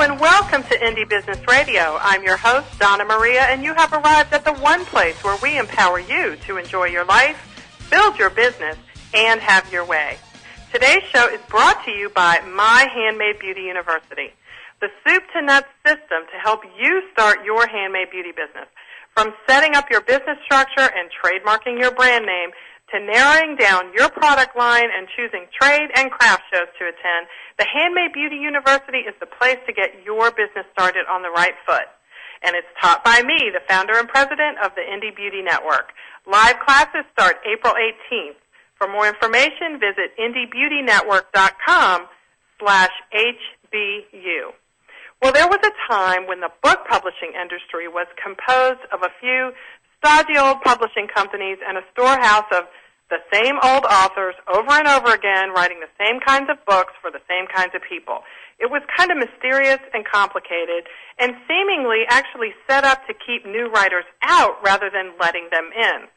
and welcome to Indie Business Radio. I'm your host, Donna Maria, and you have arrived at the one place where we empower you to enjoy your life, build your business, and have your way. Today's show is brought to you by My Handmade Beauty University, the soup-to-nuts system to help you start your handmade beauty business. From setting up your business structure and trademarking your brand name to narrowing down your product line and choosing trade and craft shows to attend, the Handmade Beauty University is the place to get your business started on the right foot. And it's taught by me, the founder and president of the Indie Beauty Network. Live classes start April 18th. For more information, visit indiebbeautynetwork.com/HBU. Well, there was a time when the book publishing industry was composed of a few stodgy old publishing companies and a storehouse of the same old authors over and over again writing the same kinds of books for the same kinds of people. It was kind of mysterious and complicated and seemingly actually set up to keep new writers out rather than letting them in.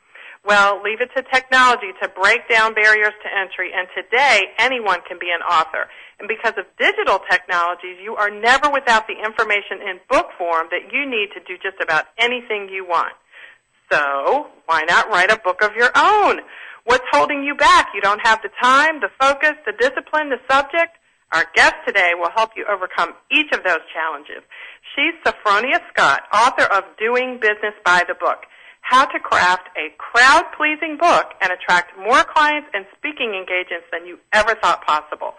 Well, leave it to technology to break down barriers to entry, and today anyone can be an author. And because of digital technologies, you are never without the information in book form that you need to do just about anything you want. So why not write a book of your own? What's holding you back? You don't have the time, the focus, the discipline, the subject? Our guest today will help you overcome each of those challenges. She's Sophfronia Scott, author of Doing Business by the Book, How to Craft a Crowd-Pleasing Book and Attract More Clients and Speaking Engagements Than You Ever Thought Possible.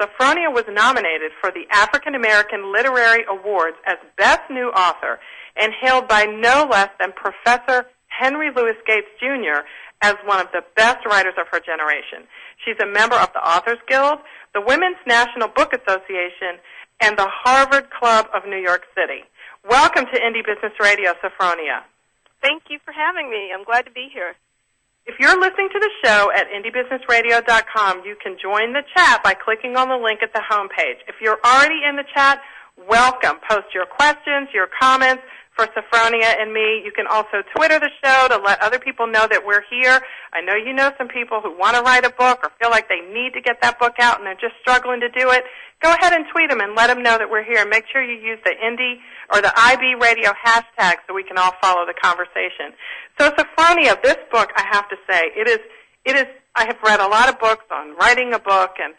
Sophfronia was nominated for the African American Literary Awards as Best New Author and hailed by no less than Professor Henry Louis Gates, Jr. as one of the best writers of her generation. She's a member of the Authors Guild, the Women's National Book Association, and the Harvard Club of New York City. Welcome to Indie Business Radio, Sophfronia. Thank you for having me. I'm glad to be here. If you're listening to the show at indiebusinessradio.com, you can join the chat by clicking on the link at the homepage. If you're already in the chat, welcome. Post your questions, your comments for Sophfronia and me. You can also Twitter the show to let other people know that we're here. I know you know some people who want to write a book or feel like they need to get that book out and they're just struggling to do it. Go ahead and tweet them and let them know that we're here. Make sure you use the Indie or the IB Radio hashtag so we can all follow the conversation. So Sophfronia, this book, I have to say, it is. I have read a lot of books on writing a book and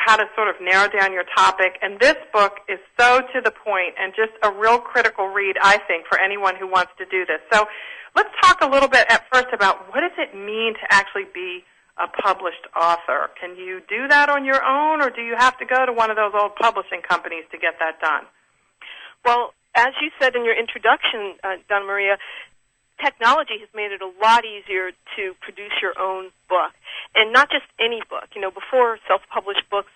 how to sort of narrow down your topic. And this book is so to the point and just a real critical read, I think, for anyone who wants to do this. So let's talk a little bit at first about what does it mean to actually be a published author. Can you do that on your own, or do you have to go to one of those old publishing companies to get that done? Well, as you said in your introduction, Donna Maria, technology has made it a lot easier to produce your own book, and not just any book. Before self-published books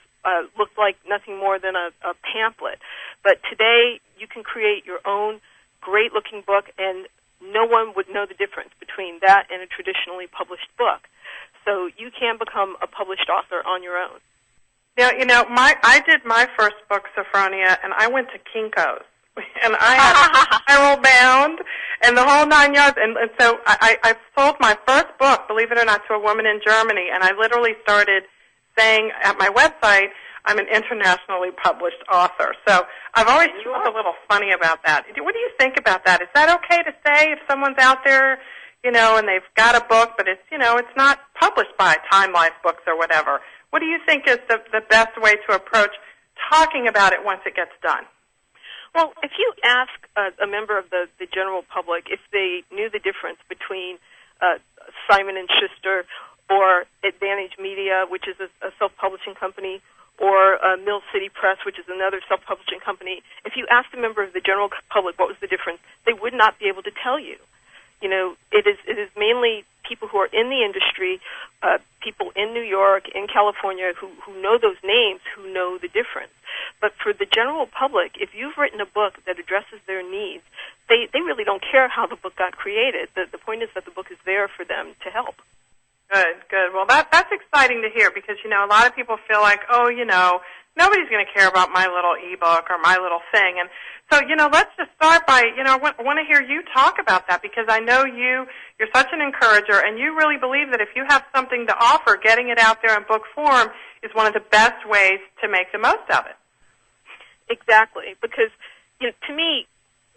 looked like nothing more than a pamphlet, but today you can create your own great-looking book, and no one would know the difference between that and a traditionally published book. So you can become a published author on your own. Now, I did my first book, Sophfronia, and I went to Kinko's. And I had a spiral bound and the whole 9 yards. And so I sold my first book, believe it or not, to a woman in Germany. And I literally started saying at my website, I'm an internationally published author. So I've always felt a little funny about that. What do you think about that? Is that okay to say if someone's out there, and they've got a book, but it's, it's not published by Time Life Books or whatever? What do you think is the best way to approach talking about it once it gets done? Well, if you ask a member of the general public if they knew the difference between Simon & Schuster or Advantage Media, which is a self-publishing company, or Mill City Press, which is another self-publishing company, if you asked a member of the general public what was the difference, they would not be able to tell you. It is mainly people who are in the industry, people in New York, in California, who know those names, who know the difference. But for the general public, if you've written a book that addresses their needs, they really don't care how the book got created. The point is that the book is there for them to help. Good. Well, that's exciting to hear because, a lot of people feel like, nobody's going to care about my little e-book or my little thing. And so, let's just start by, I want to hear you talk about that because I know you're such an encourager and you really believe that if you have something to offer, getting it out there in book form is one of the best ways to make the most of it. Exactly, because to me,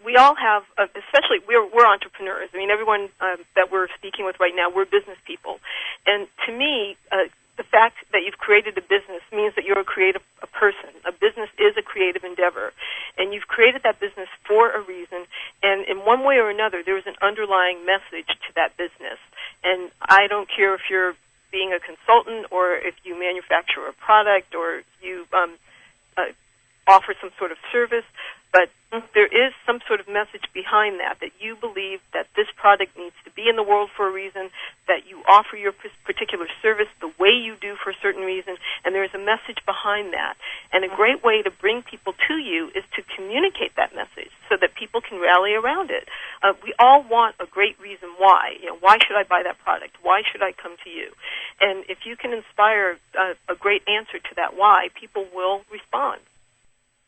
we all have, especially we're entrepreneurs. I mean, everyone that we're speaking with right now, we're business people, and to me, the fact that you've created a business means that you're a creative person. A business is a creative endeavor, and you've created that business for a reason. And in one way or another, there is an underlying message to that business. And I don't care if you're being a consultant or if you manufacture a product or you offer some sort of service, but there is some sort of message behind that you believe that this product needs to be in the world for a reason, that you offer your particular service the way you do for a certain reason, and there's a message behind that. And a great way to bring people to you is to communicate that message so that people can rally around it. We all want a great reason why. Why should I buy that product? Why should I come to you? And if you can inspire a great answer to that why, people will respond.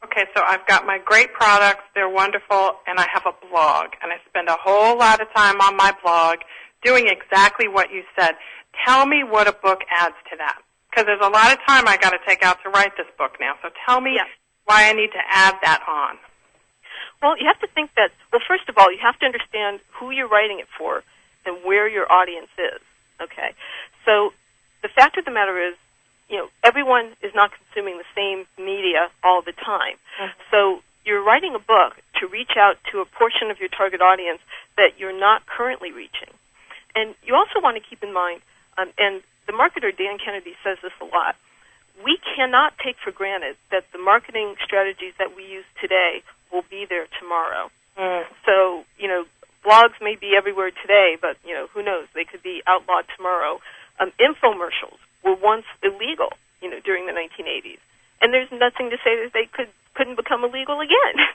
Okay, so I've got my great products, they're wonderful, and I have a blog, and I spend a whole lot of time on my blog doing exactly what you said. Tell me what a book adds to that, because there's a lot of time I got to take out to write this book now, so tell me why I need to add that on. Well, you have to think that, first of all, you have to understand who you're writing it for and where your audience is, okay? So the fact of the matter is, everyone is not consuming the same media all the time. Mm-hmm. So you're writing a book to reach out to a portion of your target audience that you're not currently reaching. And you also want to keep in mind, and the marketer Dan Kennedy says this a lot, we cannot take for granted that the marketing strategies that we use today will be there tomorrow. Mm. So, blogs may be everywhere today, but, who knows, they could be outlawed tomorrow. Infomercials were once illegal, during the 1980s. And there's nothing to say that they couldn't become illegal again.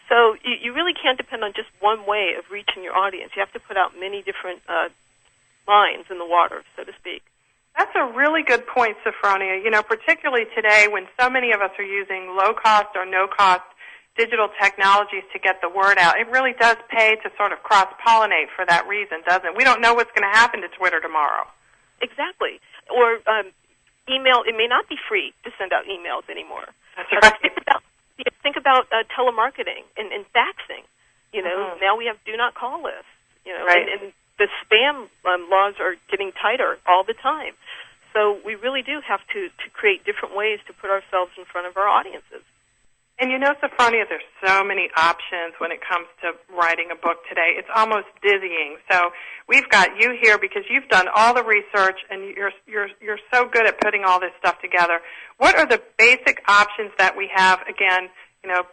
So you really can't depend on just one way of reaching your audience. You have to put out many different lines in the water, so to speak. That's a really good point, Sophfronia. Particularly today when so many of us are using low-cost or no-cost digital technologies to get the word out, it really does pay to sort of cross-pollinate for that reason, doesn't it? We don't know what's going to happen to Twitter tomorrow. Exactly. Or email, it may not be free to send out emails anymore. That's right. Think about telemarketing and faxing. Now we have do not call lists. Right. And the spam laws are getting tighter all the time. So we really do have to create different ways to put ourselves in front of our audiences. And Sophfronia, there's so many options when it comes to writing a book today. It's almost dizzying. So we've got you here because you've done all the research and you're so good at putting all this stuff together. What are the basic options that we have? Again,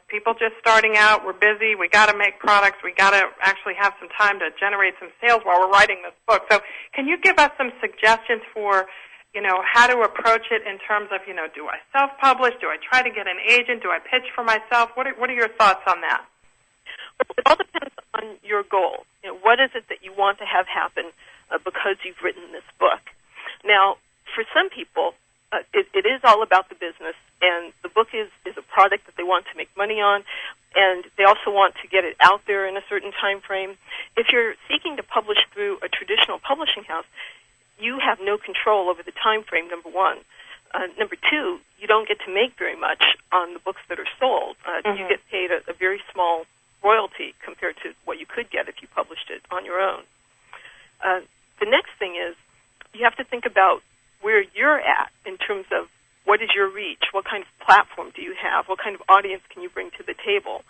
people just starting out, we're busy, we got to make products, we got to actually have some time to generate some sales while we're writing this book. So can you give us some suggestions for how to approach it in terms of, do I self-publish? Do I try to get an agent? Do I pitch for myself? What are your thoughts on that? Well, it all depends on your goal. What is it that you want to have happen because you've written this book? Now, for some people, it is all about the business, and the book is a product that they want to make money on, and they also want to get it out there in a certain time frame. If you're seeking to publish through a traditional publishing house, you have no control over the time frame, number one. Number two, you don't get to make very much on the books that are sold. You get paid a very small royalty compared to what you could get if you published it on your own. The next thing is you have to think about where you're at in terms of what is your reach, what kind of platform do you have, what kind of audience can you bring to the table.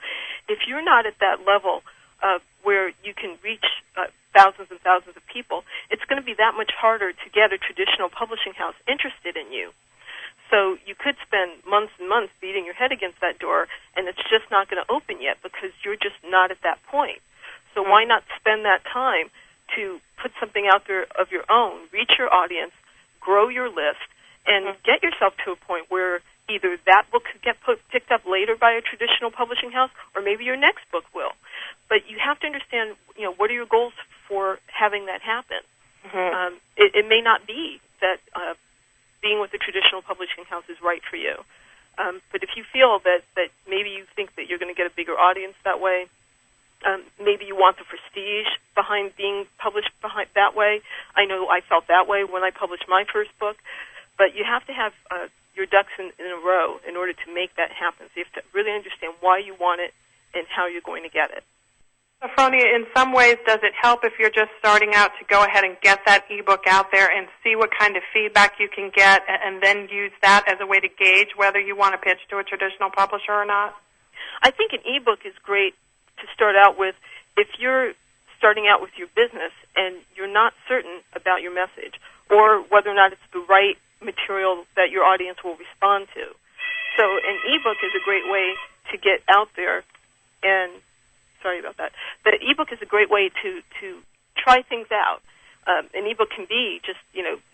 If you're not at that level where you can reach thousands and thousands of people, it's going to be that much harder to get a traditional publishing house interested in you. So you could spend months and months beating your head against that door, and it's just not going to open yet because you're just not at that point. So why not spend that time to put something out there of your own, reach your audience, grow your list, and get yourself to a point where either that book could get picked up later by a traditional publishing house, or maybe your next book will. But you have to understand, what are your goals for having that happen? Mm-hmm. It may not be that being with a traditional publishing house is right for you. But if you feel that maybe you think that you're going to get a bigger audience that way, maybe you want the prestige behind being published that way. I know I felt that way when I published my first book. But you have to have your ducks in a row in order to make that happen. So you have to really understand why you want it and how you're going to get it. Sophfronia, in some ways, does it help if you're just starting out to go ahead and get that ebook out there and see what kind of feedback you can get and then use that as a way to gauge whether you want to pitch to a traditional publisher or not? I think an ebook is great to start out with if you're starting out with your business and you're not certain about your message or whether or not it's the right material that your audience will respond to. So an ebook is a great way to get out there and sorry about that. The ebook is a great way to try things out. An ebook can be just,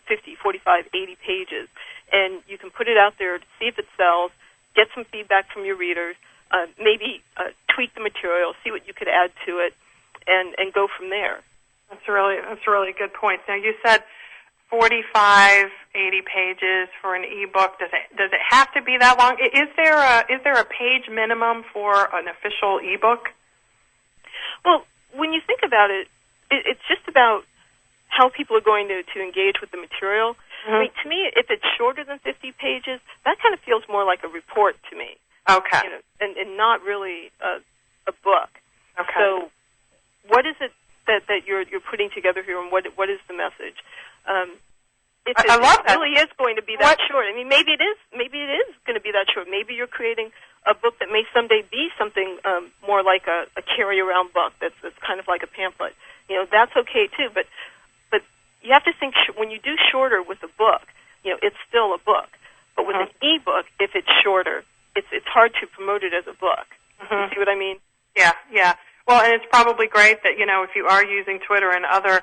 50, 45, 80 pages, and you can put it out there to see if it sells, get some feedback from your readers, maybe tweak the material, see what you could add to it, and go from there. That's a really good point. Now, you said 45, 80 pages for an ebook. Does it have to be that long? Is there a page minimum for an official ebook? Well, when you think about it, it's just about how people are going to engage with the material. Mm-hmm. I mean, to me, if it's shorter than 50 pages, that kind of feels more like a report to me. Okay. And not really a book. Okay. So what is it that you're putting together here, and what is the message? If I love that. Really is going to be that short. I mean, maybe it is going to be that short. Maybe you're creating a book that may someday be something more like a carry-around book that's kind of like a pamphlet. That's okay too. But you have to think when you do shorter with a book, it's still a book. But with an ebook, if it's shorter, it's hard to promote it as a book. Mm-hmm. You see what I mean? Yeah. Well, and it's probably great that if you are using Twitter and other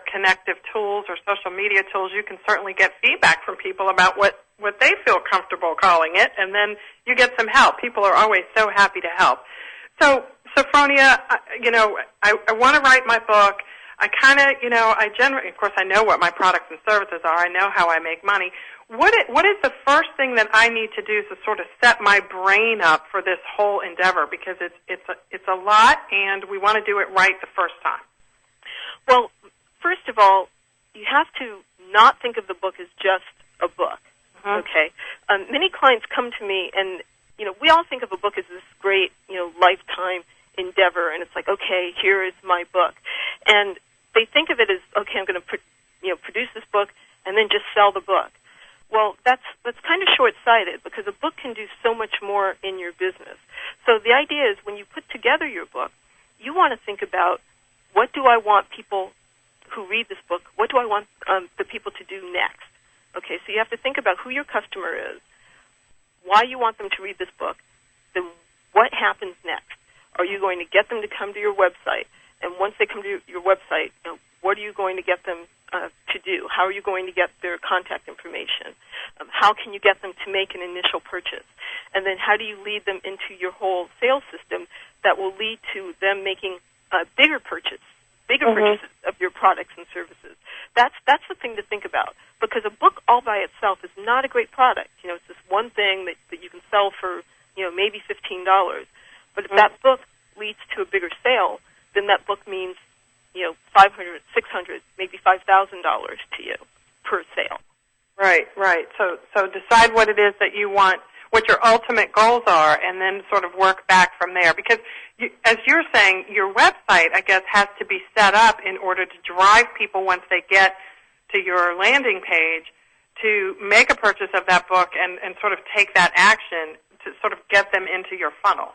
connective tools or social media tools, you can certainly get feedback from people about what they feel comfortable calling it, and then you get some help. People are always so happy to help. So, Sophfronia, I want to write my book. I kind of, of course, I know what my products and services are. I know how I make money. What is the first thing that I need to do to sort of set my brain up for this whole endeavor? Because it's a lot, and we want to do it right the first time. Well, first of all, you have to not think of the book as just a book. Mm-hmm. Okay. Many clients come to me, and we all think of a book as this great, lifetime endeavor, and it's like, okay, here is my book, and they think of it as, okay, I'm going to produce this book and then just sell the book. Well, that's kind of short-sighted because a book can do so much more in your business. So the idea is when you put together your book, you want to think about what do I want people who read this book, what do I want the people to do next? Okay, so you have to think about who your customer is, why you want them to read this book, then what happens next? Are you going to get them to come to your website? And once they come to your website, what are you going to get them to do? How are you going to get their contact information? How can you get them to make an initial purchase? And then how do you lead them into your whole sales system that will lead to them making bigger purchases of your products and services? That's the thing to think about, because a book all by itself is not a great product. It's this one thing that you can sell for maybe $15. But if that book leads to a bigger sale, then that book means $500, $600, maybe $5,000 to you per sale. Right. So decide what it is that you want, what your ultimate goals are, and then sort of work back from there. Because as you're saying, your website, I guess, has to be set up in order to drive people once they get to your landing page to make a purchase of that book and sort of take that action to sort of get them into your funnel.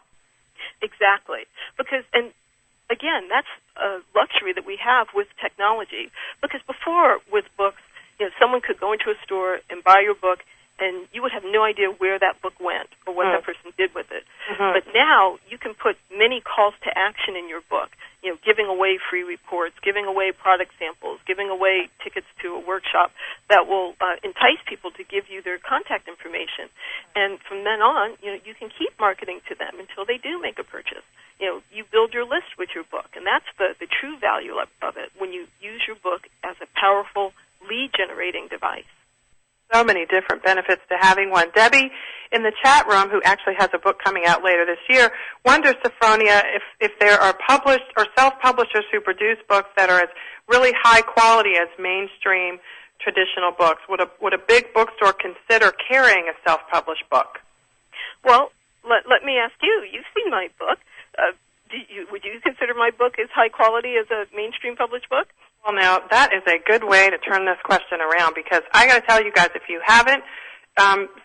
Exactly. Because, and again, that's a luxury that we have with technology. Because before, with books, someone could go into a store and buy your book, and you would have no idea where that book went or what that person did with it. Mm-hmm. But now you can put many calls to action in your book, giving away free reports, giving away product samples, giving away tickets to a workshop that will entice people to give you their contact information. And from then on, you can keep marketing to them until they do make a purchase. You build your list with your book, and that's the true value of it when you use your book as a powerful lead-generating device. So many different benefits to having one. Debbie, in the chat room, who actually has a book coming out later this year, wonders, Sophfronia, if there are published or self-publishers who produce books that are as really high quality as mainstream traditional books? Would a big bookstore consider carrying a self-published book? Well, let me ask you. You've seen my book. Would you consider my book as high quality as a mainstream published book? Well, now, that is a good way to turn this question around, because I got to tell you guys, if you haven't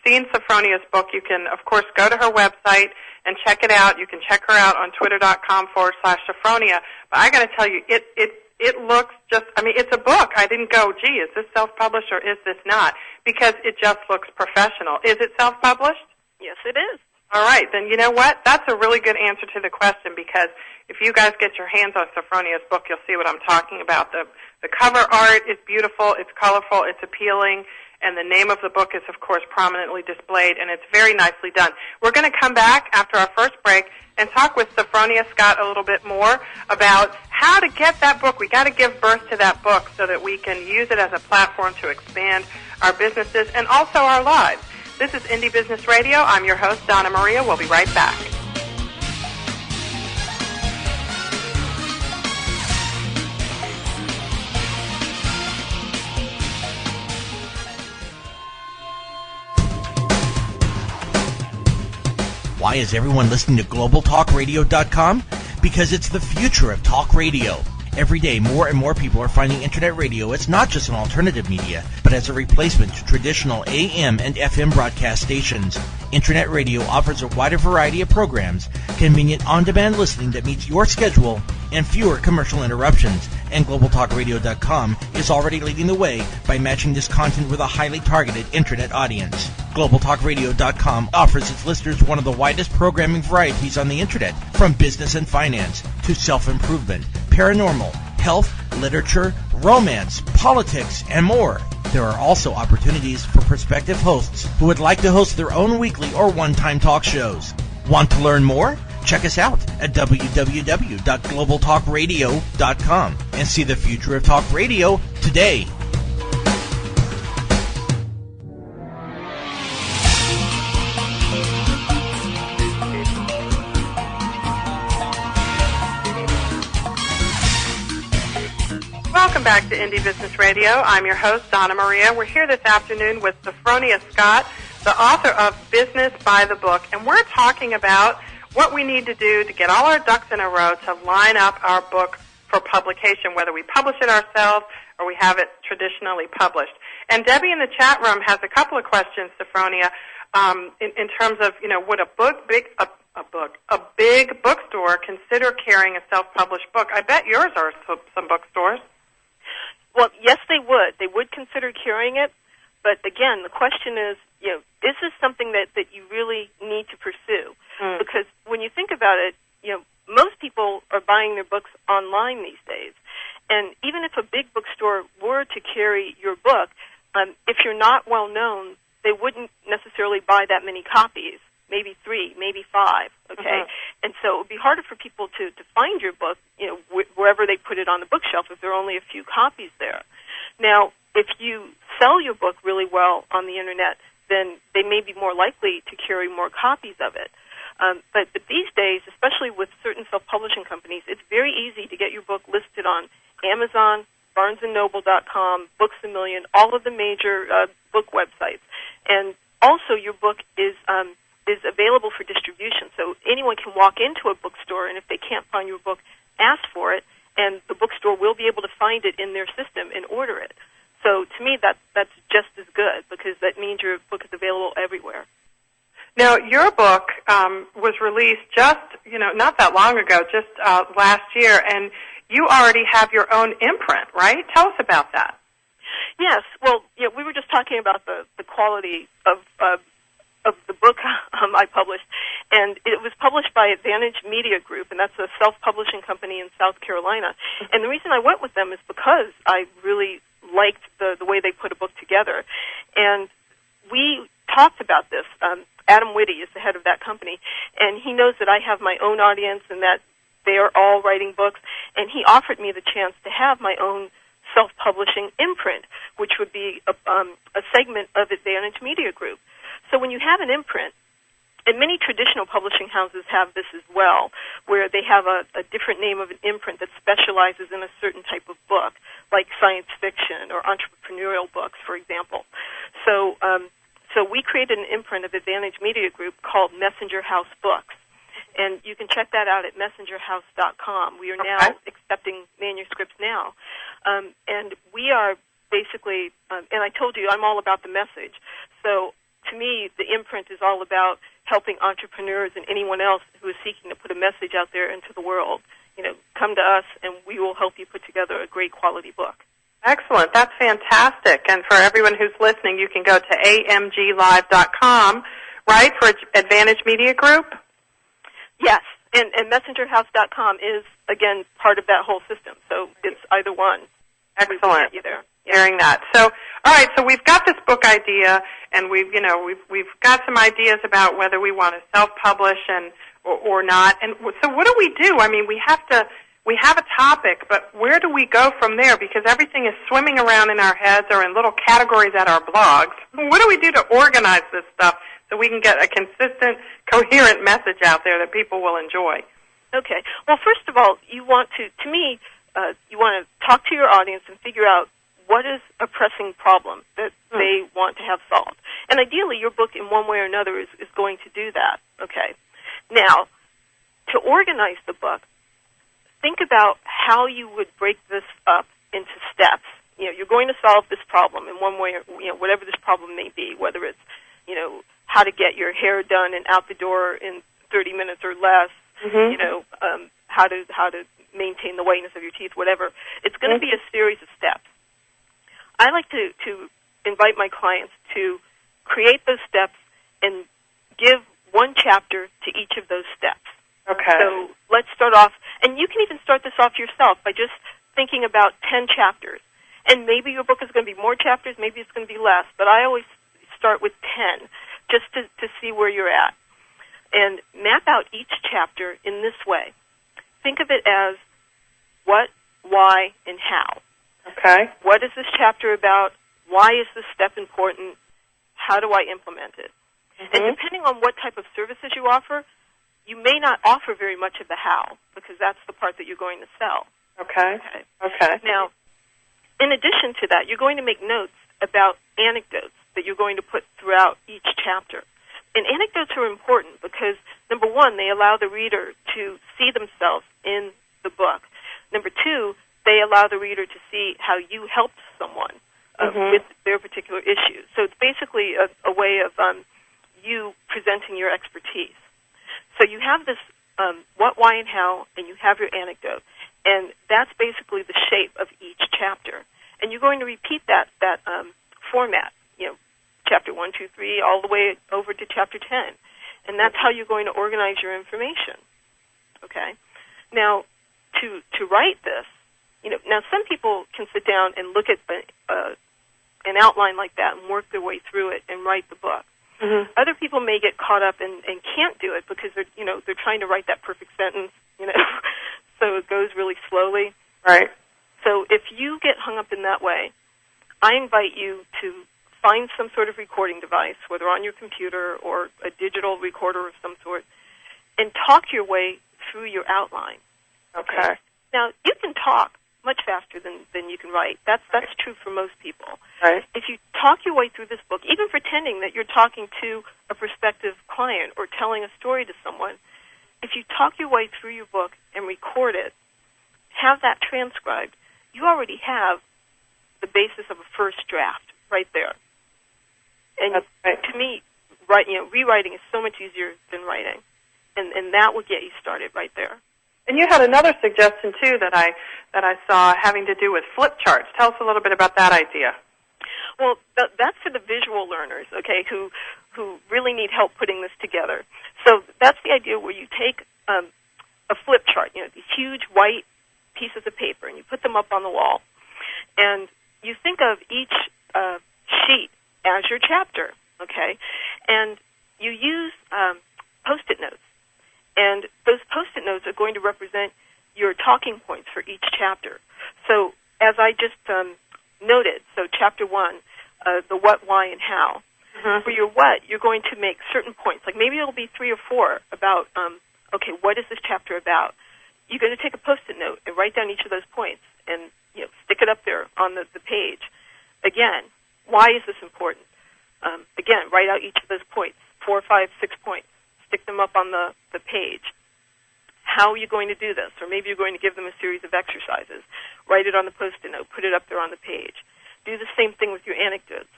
seen Sophronia's book, you can, of course, go to her website and check it out. You can check her out on twitter.com/Sophfronia. But I got to tell you, it looks just, I mean, it's a book. I didn't go, gee, is this self-published or is this not? Because it just looks professional. Is it self-published? Yes, it is. All right, then you know what? That's a really good answer to the question, because if you guys get your hands on Sophronia's book, you'll see what I'm talking about. The cover art is beautiful, it's colorful, it's appealing, and the name of the book is, of course, prominently displayed, and it's very nicely done. We're going to come back after our first break and talk with Sophfronia Scott a little bit more about how to get that book. We got to give birth to that book so that we can use it as a platform to expand our businesses and also our lives. This is Indie Business Radio. I'm your host, Donna Maria. We'll be right back. Why is everyone listening to GlobalTalkRadio.com? Because it's the future of talk radio. Every day, more and more people are finding Internet radio as not just an alternative media, but as a replacement to traditional AM and FM broadcast stations. Internet radio offers a wider variety of programs, convenient on-demand listening that meets your schedule, and fewer commercial interruptions. And GlobalTalkRadio.com is already leading the way by matching this content with a highly targeted Internet audience. GlobalTalkRadio.com offers its listeners one of the widest programming varieties on the Internet, from business and finance to self-improvement, paranormal, health, literature, romance, politics, and more. There are also opportunities for prospective hosts who would like to host their own weekly or one-time talk shows. Want to learn more? Check us out at www.globaltalkradio.com and see the future of talk radio today. Welcome back to Indie Business Radio. I'm your host, Donna Maria. We're here this afternoon with Sophfronia Scott, the author of Business by the Book, and we're talking about what we need to do to get all our ducks in a row to line up our book for publication, whether we publish it ourselves or we have it traditionally published. And Debbie in the chat room has a couple of questions, Sophfronia, in terms of, you know, would a big bookstore consider carrying a self-published book? I bet yours are some bookstores. Well, yes, they would. They would consider carrying it. But again, the question is, you know, is this something that you really need to pursue? Because when you think about it, you know, most people are buying their books online these days. And even if a big bookstore were to carry your book, if you're not well known, they wouldn't necessarily buy that many copies, maybe 3, maybe 5, okay? And so it would be harder for people to find your book, you know, wherever they put it on the bookshelf if there are only a few copies there. Now, if you sell your book really well on the Internet, then they may be more likely to carry more copies of it. But these days, especially with certain self-publishing companies, it's very easy to get your book listed on Amazon, BarnesandNoble.com, Books A Million, all of the major book websites. And also your book is available for distribution. So anyone can walk into a bookstore, and if they can't find your book, ask for it, and the bookstore will be able to find it in their system and order it. So to me, that's just as good, because that means your book is available everywhere. Now, your book was released just, you know, not that long ago, just last year, and you already have your own imprint, right? Tell us about that. Yes. Well, yeah, we were just talking about the quality of the book I published, and it was published by Advantage Media Group, and that's a self-publishing company in South Carolina. And the reason I went with them is because I really liked the way they put a book together. And we talked about this. Adam Whitty is the head of that company, and he knows that I have my own audience and that they are all writing books, and he offered me the chance to have my own self-publishing imprint, which would be a segment of Advantage Media Group. So when you have an imprint, and many traditional publishing houses have this as well, where they have a different name of an imprint that specializes in a certain type of book. like science fiction or entrepreneurial books, for example. So we created an imprint of Advantage Media Group called Messenger House Books. And you can check that out at messengerhouse.com. We are now accepting manuscripts now. And we are basically, and I told you I'm all about the message. So to me, the imprint is all about helping entrepreneurs and anyone else who is seeking to put a message out there into the world. Come to us, and we will help you put together a great quality book. Excellent. That's fantastic. And for everyone who's listening, you can go to amglive.com, right, for Advantage Media Group? Yes, and messengerhouse.com is, again, part of that whole system. So it's either one. Excellent. We can get you there. Hearing that. So, all right, so we've got this book idea, and we've got some ideas about whether we want to self-publish or not. And so what do we do? I mean, we have a topic, but where do we go from there? Because everything is swimming around in our heads or in little categories at our blogs. What do we do to organize this stuff so we can get a consistent, coherent message out there that people will enjoy? Okay. Well, first of all, you want to talk to your audience and figure out what is a pressing problem that they want to have solved. And ideally, your book in one way or another is going to do that. Okay. Now, to organize the book, think about how you would break this up into steps. You're going to solve this problem in one way, or whatever this problem may be, whether it's, how to get your hair done and out the door in 30 minutes or less, how to maintain the whiteness of your teeth, whatever. It's going to be a series of steps. I like to invite my clients to create those steps and give one chapter to each of those steps. Okay. So let's start off, and you can even start this off yourself by just thinking about 10 chapters. And maybe your book is going to be more chapters, maybe it's going to be less, but I always start with 10 just to see where you're at. And map out each chapter in this way. Think of it as what, why, and how. Okay. What is this chapter about? Why is this step important? How do I implement it? And depending on what type of services you offer, you may not offer very much of the how, because that's the part that you're going to sell. Okay. Now, in addition to that, you're going to make notes about anecdotes that you're going to put throughout each chapter. And anecdotes are important because, number one, they allow the reader to see themselves in the book. Number two, they allow the reader to see how you helped someone with their particular issue. So it's basically a way of you presenting your expertise. So you have this what, why, and how, and you have your anecdote. And that's basically the shape of each chapter. And you're going to repeat that format, chapter 1, 2, 3, all the way over to chapter 10. And that's how you're going to organize your information. Okay? Now, to write this, now some people can sit down and look at an outline like that and work their way through it and write the book. Other people may get caught up and can't do it because they're trying to write that perfect sentence, so it goes really slowly. Right. So if you get hung up in that way, I invite you to find some sort of recording device, whether on your computer or a digital recorder of some sort, and talk your way through your outline. Okay. Now, you can talk much faster than you can write. That's true for most people. Right. If you talk your way through this book, even pretending that you're talking to a prospective client or telling a story to someone, if you talk your way through your book and record it, have that transcribed, you already have the basis of a first draft right there. And to me, rewriting is so much easier than writing, and that will get you started right there. And you had another suggestion too that I saw having to do with flip charts. Tell us a little bit about that idea. Well, that's for the visual learners, okay, who really need help putting this together. So that's the idea where you take a flip chart, these huge white pieces of paper, and you put them up on the wall, and you think of each sheet as your chapter, okay, and you use Post-it notes. And those Post-it notes are going to represent your talking points for each chapter. So as I just noted, so chapter 1, the what, why, and how. For your what, you're going to make certain points. Like maybe it'll be 3 or 4 about, okay, what is this chapter about? You're going to take a Post-it note and write down each of those points and stick it up there on the page. Again, why is this important? Again, write out each of those points, 4, 5, 6 points. Stick them up on the page. How are you going to do this? Or maybe you're going to give them a series of exercises. Write it on the Post-it note. Put it up there on the page. Do the same thing with your anecdotes.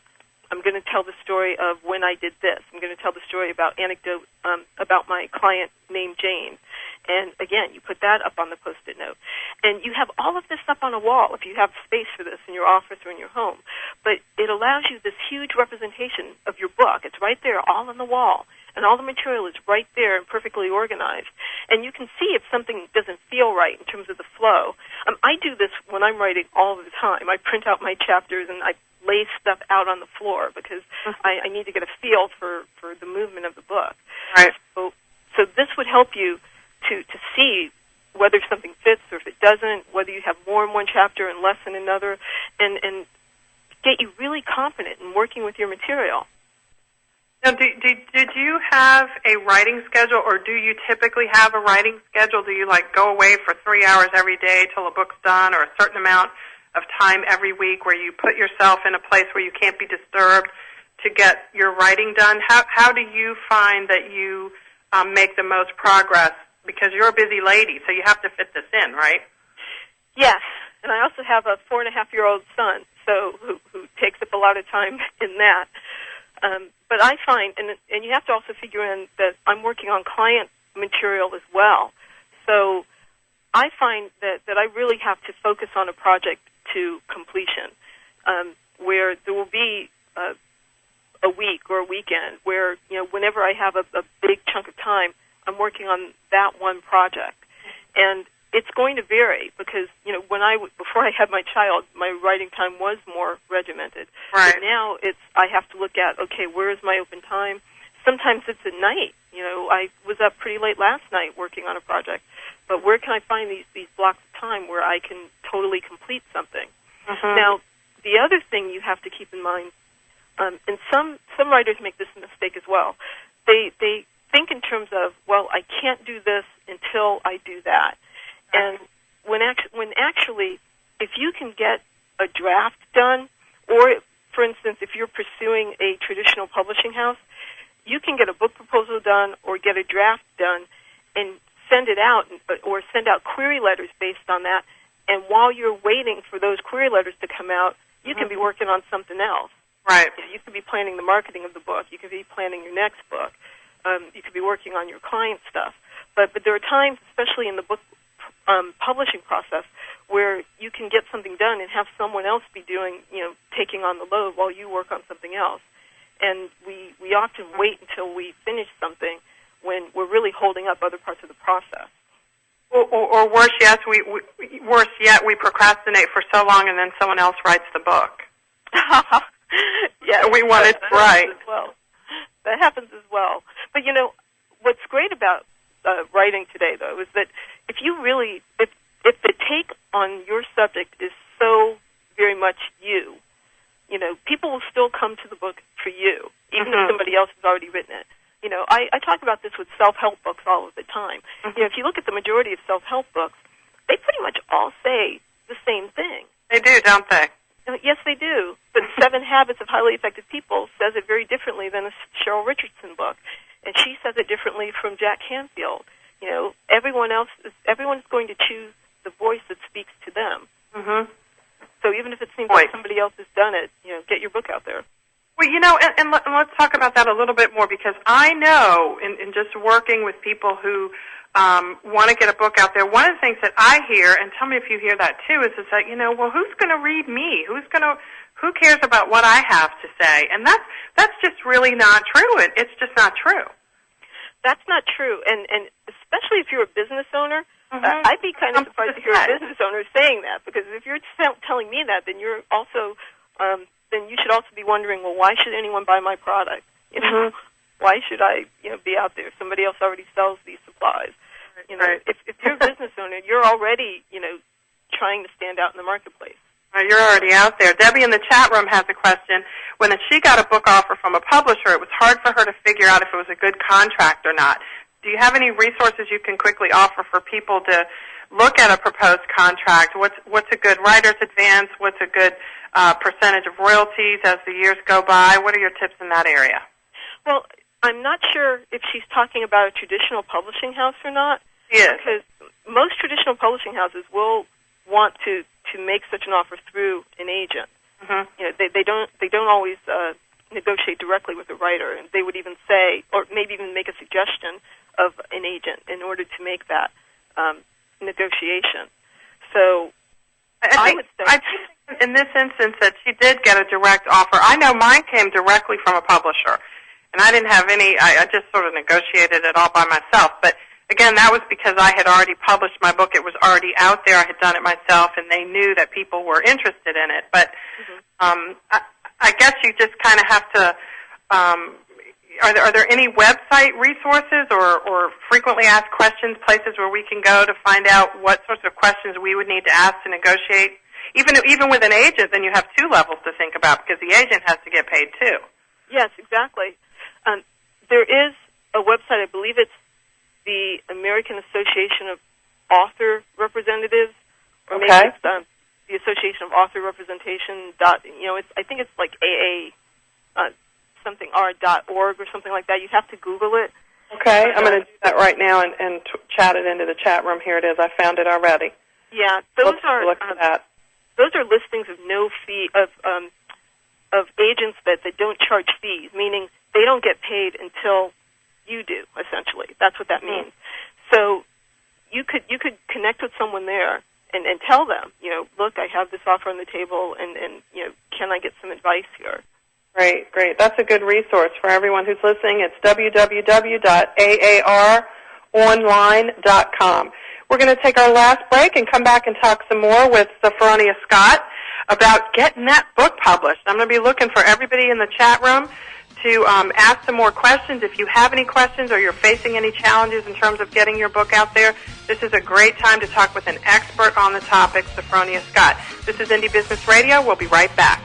I'm going to tell the story of when I did this. I'm going to tell the story about about my client named Jane. And again, you put that up on the Post-it note. And you have all of this up on a wall if you have space for this in your office or in your home. But it allows you this huge representation of your book. It's right there, all on the wall. And all the material is right there and perfectly organized. And you can see if something doesn't feel right in terms of the flow. I do this when I'm writing all the time. I print out my chapters and I lay stuff out on the floor because I need to get a feel for the movement of the book. Right. So this would help you to see whether something fits or if it doesn't, whether you have more in one chapter and less in another, and get you really confident in working with your material. Now, did you have a writing schedule, or do you typically have a writing schedule? Do you, go away for 3 hours every day till a book's done, or a certain amount of time every week where you put yourself in a place where you can't be disturbed to get your writing done? How do you find that you make the most progress? Because you're a busy lady, so you have to fit this in, right? Yes, and I also have a 4.5-year-old son, so who takes up a lot of time in that. But I find, and you have to also figure in that I'm working on client material as well. So I find that I really have to focus on a project to completion, where there will be a week or a weekend where, whenever I have a big chunk of time, I'm working on that one project. And it's going to vary because, before I had my child, my writing time was more regimented. Right. But now I have to look at, okay, where is my open time? Sometimes it's at night. I was up pretty late last night working on a project. But where can I find these blocks of time where I can totally complete something? Mm-hmm. Now, the other thing you have to keep in mind, and some writers make this mistake as well, they think in terms of, well, I can't do this until I do that. And when actually, if you can get a draft done, or, for instance, if you're pursuing a traditional publishing house, you can get a book proposal done or get a draft done and send it out, or send out query letters based on that. And while you're waiting for those query letters to come out, you can be working on something else. Right. You could be planning the marketing of the book. You could be planning your next book. You could be working on your client stuff. But there are times, especially in the book publishing process, where you can get something done and have someone else be doing, taking on the load while you work on something else. And we often wait until we finish something when we're really holding up other parts of the process. Or worse yet, we procrastinate for so long and then someone else writes the book. Yeah, we want it right. Well, that happens as well. But what's great about writing today, though, is that if the take on your subject is so very much you, people will still come to the book for you, even if somebody else has already written it. I talk about this with self-help books all of the time. If you look at the majority of self-help books, they pretty much all say the same thing. They do, don't they? Yes, they do. But 7 Habits of Highly Effective People says it very differently than a Cheryl Richardson book. And she says it differently from Jack Canfield. Everyone's going to choose the voice that speaks to them. Mm-hmm. So even if it seems like somebody else has done it, get your book out there. Well, and let's talk about that a little bit more, because I know in just working with people who want to get a book out there, one of the things that I hear, and tell me if you hear that too, is that, well, who's going to read me? Who cares about what I have to say? And that's just really not true. It's just not true. That's not true, and especially if you're a business owner, I'd be kind of surprised to hear a business owner saying that, because if you're telling me that, then you're also, then you should also be wondering, well, why should anyone buy my product? Why should I, be out there? Somebody else already sells these supplies. Right. If you're a business owner, you're already, trying to stand out in the marketplace. You're already out there. Debbie in the chat room has a question. When she got a book offer from a publisher, it was hard for her to figure out if it was a good contract or not. Do you have any resources you can quickly offer for people to look at a proposed contract? What's a good writer's advance? What's a good percentage of royalties as the years go by? What are your tips in that area? Well, I'm not sure if she's talking about a traditional publishing house or not. Yes. Because most traditional publishing houses will want to make such an offer through an agent. Mm-hmm. You know, they don't always negotiate directly with the writer, and they would even say, or maybe even make a suggestion of an agent in order to make that negotiation. So I would say, in this instance, that she did get a direct offer. I know mine came directly from a publisher, and I didn't have any. I just sort of negotiated it all by myself. But again, that was because I had already published my book. It was already out there. I had done it myself, and they knew that people were interested in it. But I guess you just kind of have to. Are there any website resources or frequently asked questions, places where we can go to find out what sorts of questions we would need to ask to negotiate? Even with an agent, then you have two levels to think about because the agent has to get paid too. Yes, exactly. There is a website, I believe it's the American Association of Author Representatives, or maybe it's the Association of Author Representation. I think it's like AA something r.org or something like that. You have to Google it. Okay, I'm going to do that right now and chat it into the chat room. Here it is. I found it already. Yeah, those look at that. Those are listings of no fee of agents that don't charge fees, meaning they don't get paid until you do. Essentially, that's what that means. So you could connect with someone there and tell them, look, I have this offer on the table, and can I get some advice here? Great. That's a good resource for everyone who's listening. It's www.aaronline.com. We're going to take our last break and come back and talk some more with Sophfronia Scott about getting that book published. I'm going to be looking for everybody in the chat room to ask some more questions. If you have any questions or you're facing any challenges in terms of getting your book out there, this is a great time to talk with an expert on the topic, Sophfronia Scott. This is Indie Business Radio. We'll be right back.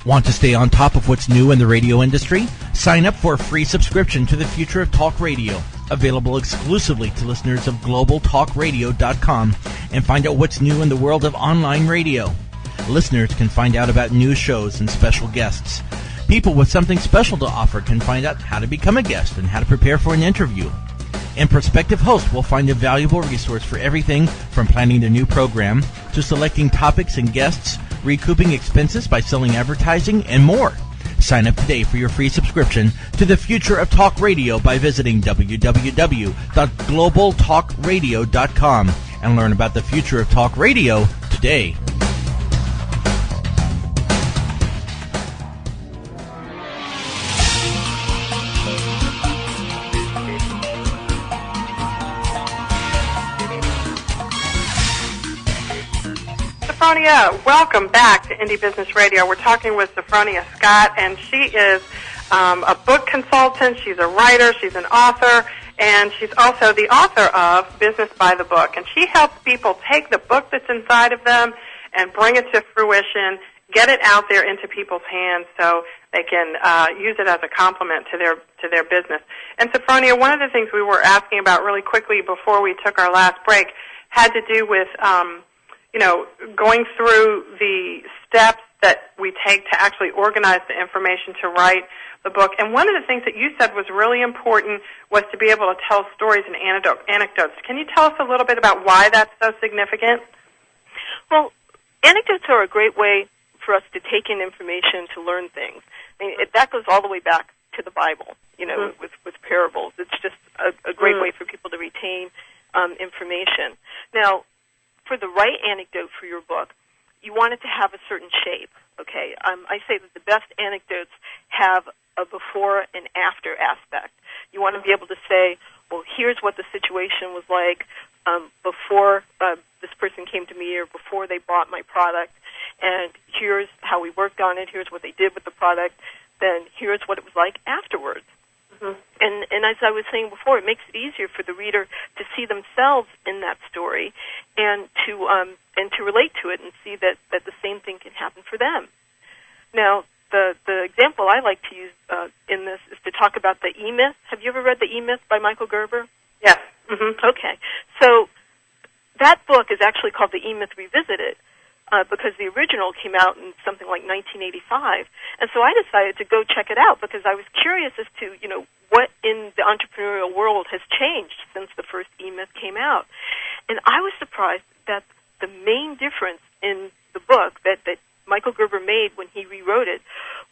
Want to stay on top of what's new in the radio industry? Sign up for a free subscription to the Future of Talk Radio, available exclusively to listeners of globaltalkradio.com, and find out what's new in the world of online radio. Listeners can find out about new shows and special guests. People with something special to offer can find out how to become a guest and how to prepare for an interview. And prospective hosts will find a valuable resource for everything from planning their new program to selecting topics and guests, recouping expenses by selling advertising, and more. Sign up today for your free subscription to the Future of Talk Radio by visiting www.globaltalkradio.com and learn about the future of talk radio today. Sophfronia, welcome back to Indie Business Radio. We're talking with Sophfronia Scott, and she is a book consultant. She's a writer. She's an author, and she's also the author of Business by the Book. And she helps people take the book that's inside of them and bring it to fruition, get it out there into people's hands so they can use it as a complement to their business. And Sophfronia, one of the things we were asking about really quickly before we took our last break had to do with going through the steps that we take to actually organize the information to write the book. And one of the things that you said was really important was to be able to tell stories and anecdotes. Can you tell us a little bit about why that's so significant? Well, anecdotes are a great way for us to take in information to learn things. I mean, that goes all the way back to the Bible, with parables. It's just a great way for people to retain information. Now, for the right anecdote for your book, you want it to have a certain shape, okay? I say that the best anecdotes have a before and after aspect. You want to be able to say, well, here's what the situation was like before this person came to me or before they bought my product, and here's how we worked on it, here's what they did with the product, then here's what it was like afterwards. Mm-hmm. And as I was saying before, it makes it easier for the reader to see themselves in that story and to relate to it and see that the same thing can happen for them. Now, the example I like to use in this is to talk about the E-Myth. Have you ever read the E-Myth by Michael Gerber? Yes. Mm-hmm. Okay. So that book is actually called The E-Myth Revisited because the original came out in something like 1985. And so I decided to go check it out because I was curious as to, what in the entrepreneurial world has changed since the first E-Myth came out. And I was surprised that the main difference in the book that Michael Gerber made when he rewrote it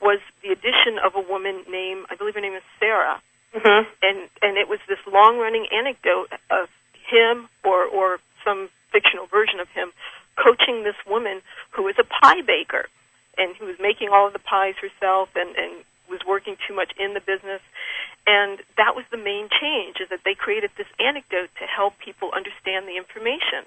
was the addition of a woman named, I believe her name is Sarah. Mm-hmm. And it was this long-running anecdote of him or some fictional version of him coaching this woman who was a pie baker and who was making all of the pies herself and was working too much in the business. And that was the main change, is that they created this anecdote to help people understand the information.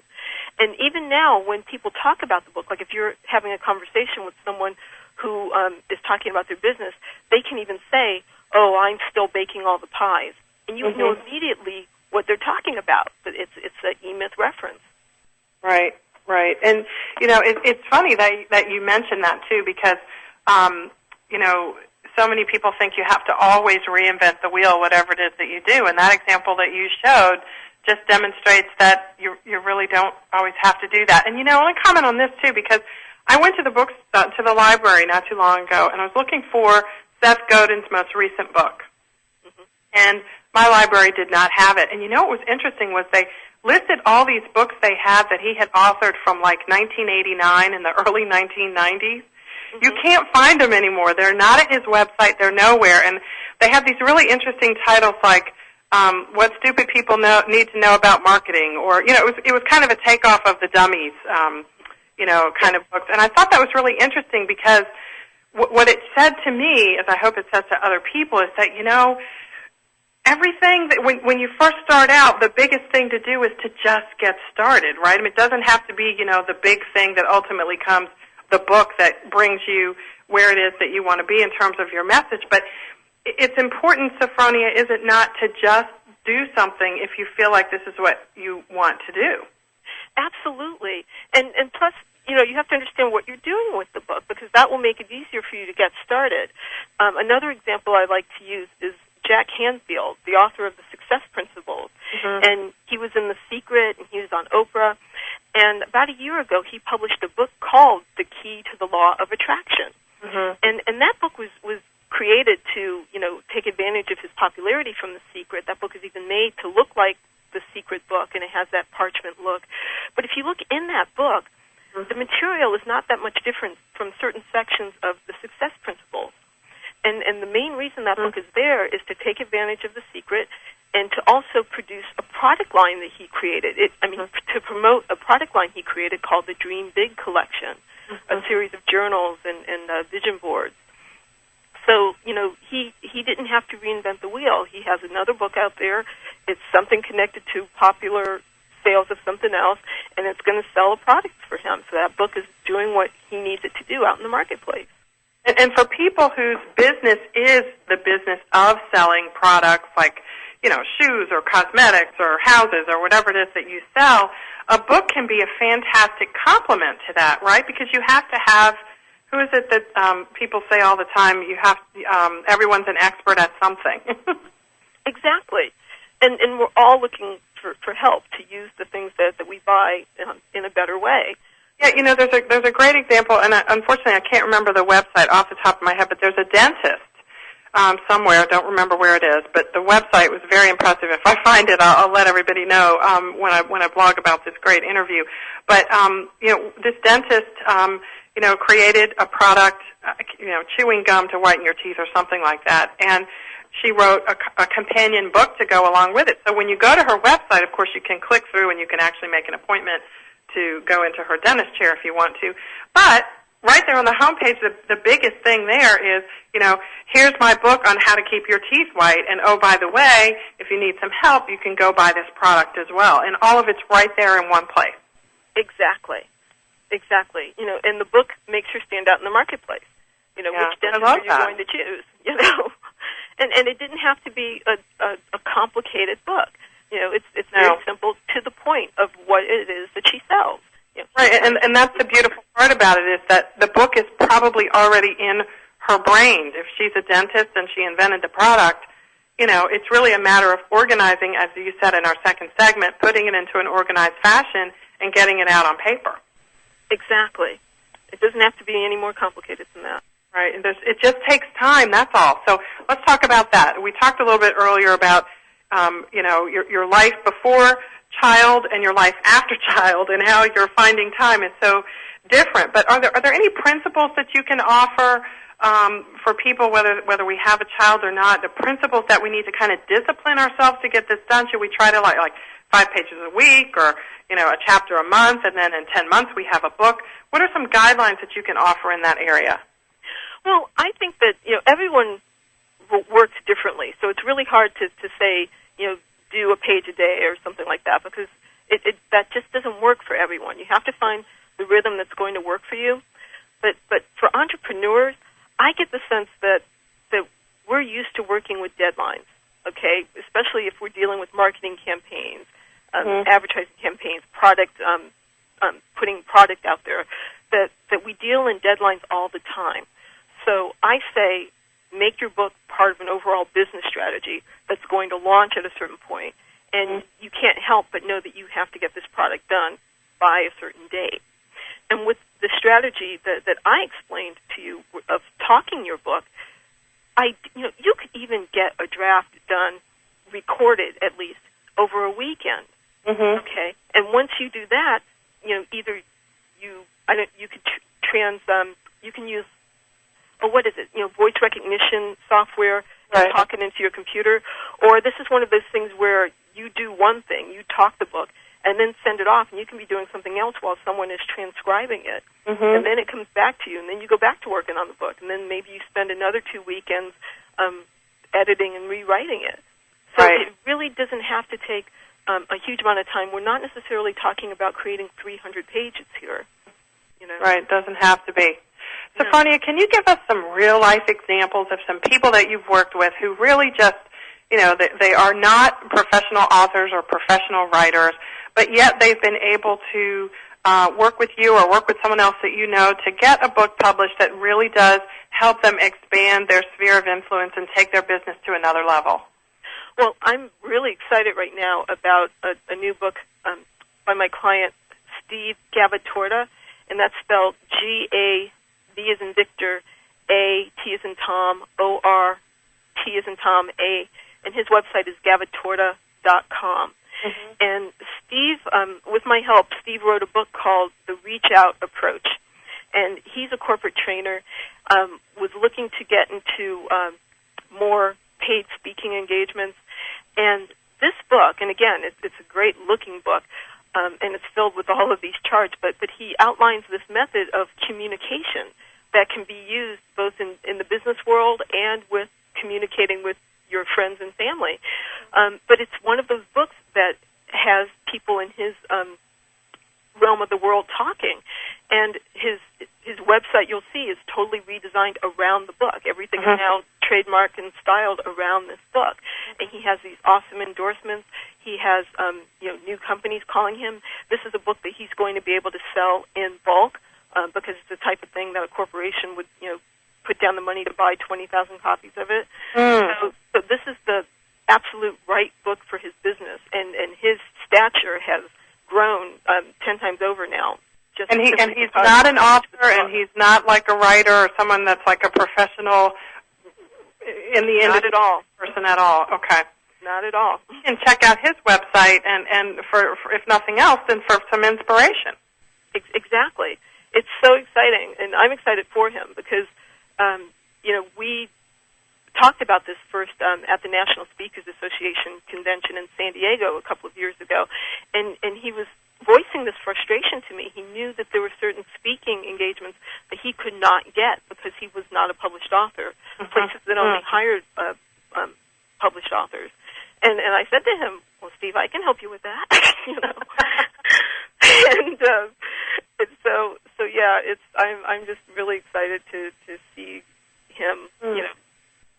And even now, when people talk about the book, like if you're having a conversation with someone who is talking about their business, they can even say, "Oh, I'm still baking all the pies." And you know immediately what they're talking about. It's an E-Myth reference. Right. And, it's funny that you mentioned that, too, because, so many people think you have to always reinvent the wheel, whatever it is that you do. And that example that you showed just demonstrates that you really don't always have to do that. And, I want to comment on this, too, because I went to to the library not too long ago, and I was looking for Seth Godin's most recent book. Mm-hmm. And my library did not have it. And what was interesting was they listed all these books they had that he had authored from like 1989 and the early 1990s. You can't find them anymore. They're not at his website. They're nowhere. And they have these really interesting titles like What Stupid People Need to Know About Marketing, or, it was kind of a takeoff of the Dummies, kind of books. And I thought that was really interesting because what it said to me, as I hope it says to other people, is that, everything that when you first start out, the biggest thing to do is to just get started, right? I mean, it doesn't have to be, the big thing that ultimately comes, the book that brings you where it is that you want to be in terms of your message. But it's important, Sophfronia, is it not, to just do something if you feel like this is what you want to do? Absolutely. And plus, you have to understand what you're doing with the book because that will make it easier for you to get started. Another example I like to use is Jack Canfield, the author of The Success Principles. Mm-hmm. And he was in The Secret, and he was on Oprah. And about a year ago, he published a book called The Key to the Law of Attraction. Mm-hmm. And that book was created to, take advantage of his popularity from The Secret. That book is even made to look like The Secret book, and it has that parchment look. But if you look in that book, the material is not that much different from certain sections of The Success Principles. And the main reason that book is there is to take advantage of The Secret and to also produce a product line that he created. To promote a product line he created called the Dream Big Collection, a series of journals and vision boards. So, he didn't have to reinvent the wheel. He has another book out there. It's something connected to popular sales of something else, and it's going to sell a product for him. So that book is doing what he needs it to do out in the marketplace. And for people whose business is the business of selling products like, shoes or cosmetics or houses or whatever it is that you sell, a book can be a fantastic complement to that, right? Because you have to have, who is it that people say all the time, everyone's an expert at something. Exactly. And we're all looking for help to use the things that we buy in a better way. Yeah, there's a great example, and unfortunately I can't remember the website off the top of my head, but there's a dentist somewhere. I don't remember where it is, but the website was very impressive. If I find it, I'll let everybody know when I blog about this great interview. But this dentist created a product, chewing gum to whiten your teeth or something like that, and she wrote a companion book to go along with it. So when you go to her website, of course, you can click through and you can actually make an appointment to go into her dentist chair if you want to. But right there on the homepage, the biggest thing there is, here's my book on how to keep your teeth white, and oh, by the way, if you need some help, you can go buy this product as well. And all of it's right there in one place. Exactly. And the book makes her stand out in the marketplace. Which dentist are you going to choose, And it didn't have to be a complicated book. You know, it's very simple, to the point of what it is that she sells. You know. Right, and that's the beautiful part about it, is that the book is probably already in her brain. If she's a dentist and she invented the product, you know, it's really a matter of organizing, as you said in our second segment, putting it into an organized fashion and getting it out on paper. Exactly. It doesn't have to be any more complicated than that. Right, and it just takes time, that's all. So let's talk about that. We talked a little bit earlier about, you know, your life before child and your life after child, and how you're finding time is so different. But are there any principles that you can offer for people, whether we have a child or not, the principles that we need to kind of discipline ourselves to get this done? Should we try to like 5 pages a week, or, you know, a chapter a month, and then in 10 months we have a book? What are some guidelines that you can offer in that area? Well, I think that, you know, everyone works differently, so it's really hard to say, you know, do a page a day or something like that, because that just doesn't work for everyone. You have to find the rhythm that's going to work for you. But for entrepreneurs, I get the sense that we're used to working with deadlines, okay, especially if we're dealing with marketing campaigns, advertising campaigns, product, putting product out there, that we deal in deadlines all the time. So I say, make your book part of an overall business strategy that's going to launch at a certain point, and you can't help but know that you have to get this product done by a certain date. And with the strategy that I explained to you of talking your book, you could even get a draft done, recorded at least, over a weekend. Okay, and once you do that, you know, either you can use, what is it? You know, voice recognition software, right, and talk it into your computer, or this is one of those things where you do one thing, you talk the book, and then send it off, and you can be doing something else while someone is transcribing it, and then it comes back to you, and then you go back to working on the book, and then maybe you spend another 2 weekends editing and rewriting it. So it really doesn't have to take a huge amount of time. We're not necessarily talking about creating 300 pages here. You know? Right, doesn't have to be. Sophfronia, can you give us some real-life examples of some people that you've worked with who really just, you know, they are not professional authors or professional writers, but yet they've been able to work with you or work with someone else that you know to get a book published that really does help them expand their sphere of influence and take their business to another level? Well, I'm really excited right now about a new book by my client, Steve Gavatorta, and that's spelled G-A-V as in Victor, A, T as in Tom, O-R, T as in Tom, A, and his website is gavatorta.com. And Steve, with my help, Steve wrote a book called The Reach Out Approach. And he's a corporate trainer, was looking to get into more paid speaking engagements. And this book, and again, it's a great-looking book, and it's filled with all of these charts, but he outlines this method of communication that can be used both in the business world and with communicating with your friends and family. But it's one of those books that has people in his realm of the world talking. And his website, you'll see, is totally redesigned around the book. Everything is now trademarked and styled around this book. And he has these awesome endorsements. He has new companies calling him. This is a book that he's going to be able to sell in bulk because it's the type of thing that a corporation would, put down the money to buy 20,000 copies of it. So this is the absolute right book for his business, and his stature has grown 10 times over now. And he's not an author, and he's not like a writer or someone that's like a professional in the industry. Not at all. Person at all. Okay. Not at all. You can check out his website, and for if nothing else, then for some inspiration. Exactly. It's so exciting, and I'm excited for him because we talked about this first at the National Speakers Association convention in San Diego a couple of years ago, and he was voicing this frustration to me. He knew that there were certain speaking engagements that he could not get because he was not a published author, places that only hired published authors. And I said to him, well, Steve, I can help you with that, And so yeah, I'm just really excited to see him,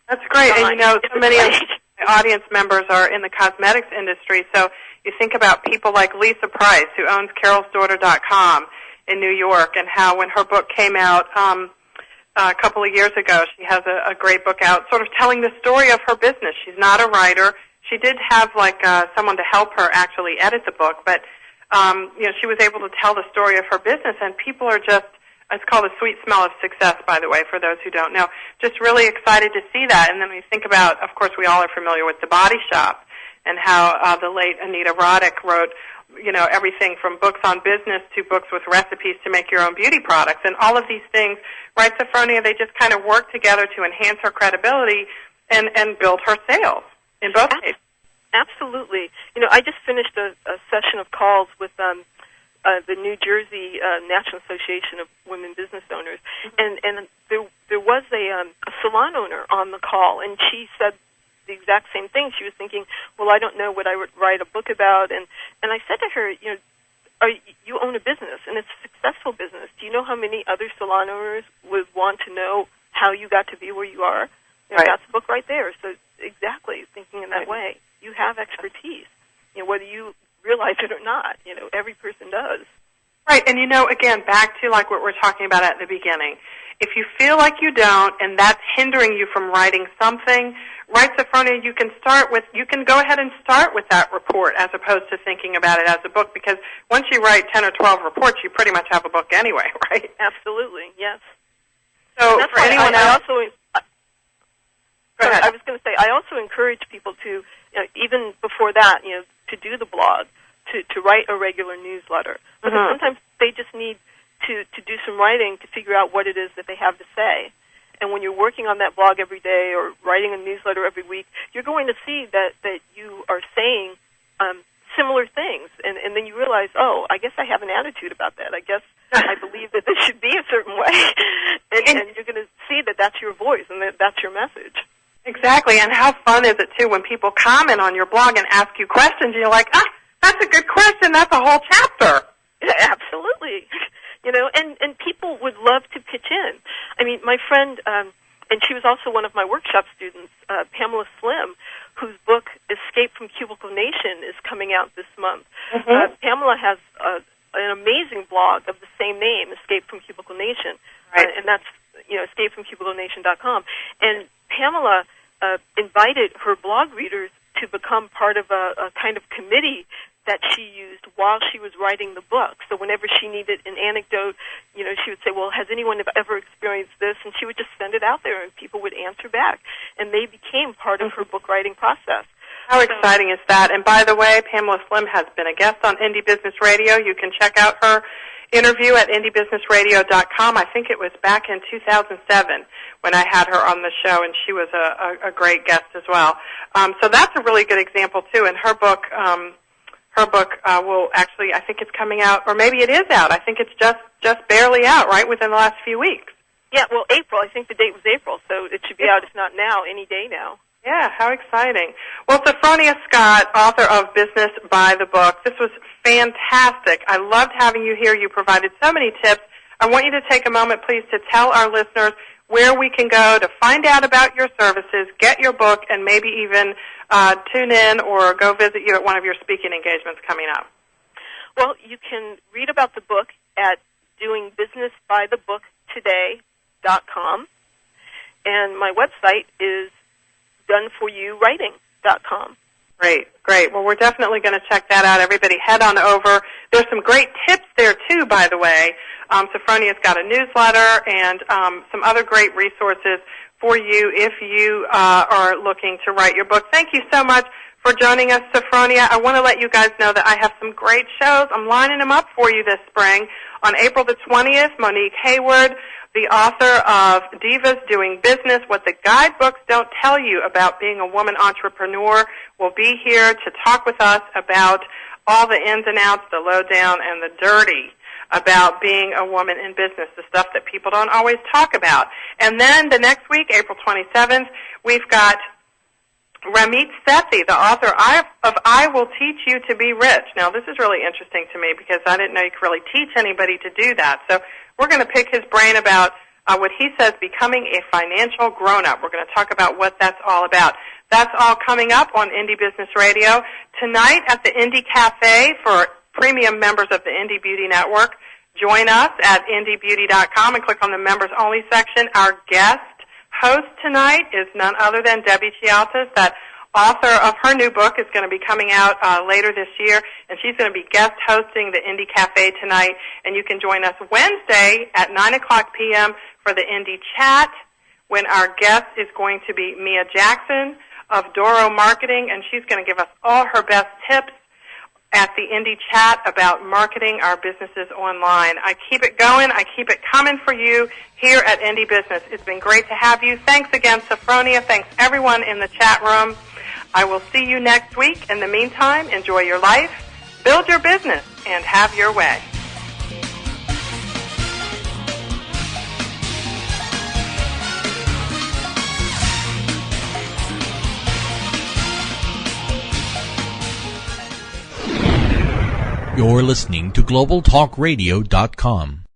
That's great. And, so many of my audience members are in the cosmetics industry, so you think about people like Lisa Price, who owns carolsdaughter.com in New York, and how when her book came out a couple of years ago, she has a great book out sort of telling the story of her business. She's not a writer. She did have someone to help her actually edit the book, but she was able to tell the story of her business, and people are just, it's called The Sweet Smell of Success, by the way, for those who don't know, just really excited to see that. And then we think about, of course, we all are familiar with The Body Shop and how the late Anita Roddick wrote, everything from books on business to books with recipes to make your own beauty products. And all of these things, right, Sophfronia, they just kind of work together to enhance her credibility and build her sales in both cases. Absolutely. I just finished a session of calls with the New Jersey National Association of Women Business Owners, and there was a salon owner on the call, and she said the exact same thing. She was thinking, well, I don't know what I would write a book about, and I said to her, you own a business, and it's a successful business. Do you know how many other salon owners would want to know how you got to be where you are? Right. That's the book right there. So exactly, thinking in that way. You have expertise, whether you realize it or not. Every person does. Right, and again, back to like what we're talking about at the beginning. If you feel like you don't, and that's hindering you from writing something, right, Sophfronia, you can go ahead and start with that report as opposed to thinking about it as a book, because once you write 10 or 12 reports, you pretty much have a book anyway, right? Absolutely, yes. So that's for anyone else, go ahead. I was going to say, I also encourage people to, even before that, to do the blog, to write a regular newsletter. Because sometimes they just need to do some writing to figure out what it is that they have to say. And when you're working on that blog every day or writing a newsletter every week, you're going to see that you are saying similar things. And then you realize, oh, I guess I have an attitude about that. I guess I believe that this should be a certain way. And you're going to see that that's your voice and that that's your message. Exactly, and how fun is it, too, when people comment on your blog and ask you questions, and you're like, that's a good question, that's a whole chapter. Yeah, absolutely. And people would love to pitch in. I mean, my friend, and she was also one of my workshop students, Pamela Slim, whose book, Escape from Cubicle Nation, is coming out this month. Pamela has an amazing blog of the same name, Escape from Cubicle Nation, and that's, escapefromcubiclenation.com. And Pamela invited her blog readers to become part of a kind of committee that she used while she was writing the book. So whenever she needed an anecdote, she would say, well, has anyone ever experienced this? And she would just send it out there, and people would answer back. And they became part of her book writing process. How exciting is that? And by the way, Pamela Slim has been a guest on Indie Business Radio. You can check out her interview at indiebusinessradio.com. I think it was back in 2007 when I had her on the show, and she was a great guest as well. So that's a really good example, too. And her book will actually, I think it's coming out, or maybe it is out. I think it's just barely out, right, within the last few weeks. Yeah, well, April. I think the date was April, so it should be out, if not now, any day now. Yeah, how exciting. Well, Sophfronia Scott, author of Business by the Book, this was fantastic. I loved having you here. You provided so many tips. I want you to take a moment, please, to tell our listeners where we can go to find out about your services, get your book, and maybe even tune in or go visit you at one of your speaking engagements coming up. Well, you can read about the book at doingbusinessbythebooktoday.com, and my website is doneforyouwriting.com. Great. Well, we're definitely going to check that out. Everybody head on over. There's some great tips there, too, by the way. Sophfronia's got a newsletter and some other great resources for you if you are looking to write your book. Thank you so much for joining us, Sophfronia. I want to let you guys know that I have some great shows. I'm lining them up for you this spring. On April the 20th, Monique Hayward, the author of Divas Doing Business, What the Guidebooks Don't Tell You About Being a Woman Entrepreneur, will be here to talk with us about all the ins and outs, the lowdown, and the dirty about being a woman in business, the stuff that people don't always talk about. And then the next week, April 27th, we've got Ramit Sethi, the author of I Will Teach You to Be Rich. Now, this is really interesting to me because I didn't know you could really teach anybody to do that. So we're going to pick his brain about what he says, becoming a financial grown-up. We're going to talk about what that's all about. That's all coming up on Indie Business Radio. Tonight at the Indie Cafe for premium members of the Indie Beauty Network. Join us at indiebeauty.com and click on the Members Only section. Our guest host tonight is none other than Debbie Chialtas, that author of her new book is going to be coming out later this year, and she's going to be guest hosting the Indie Cafe tonight. And you can join us Wednesday at 9 o'clock p.m. for the Indie Chat, when our guest is going to be Mia Jackson of Doro Marketing, and she's going to give us all her best tips at the Indie Chat about marketing our businesses online. I keep it going. I keep it coming for you here at Indie Business. It's been great to have you. Thanks again, Sophfronia. Thanks, everyone in the chat room. I will see you next week. In the meantime, enjoy your life, build your business, and have your way. You're listening to GlobalTalkRadio.com.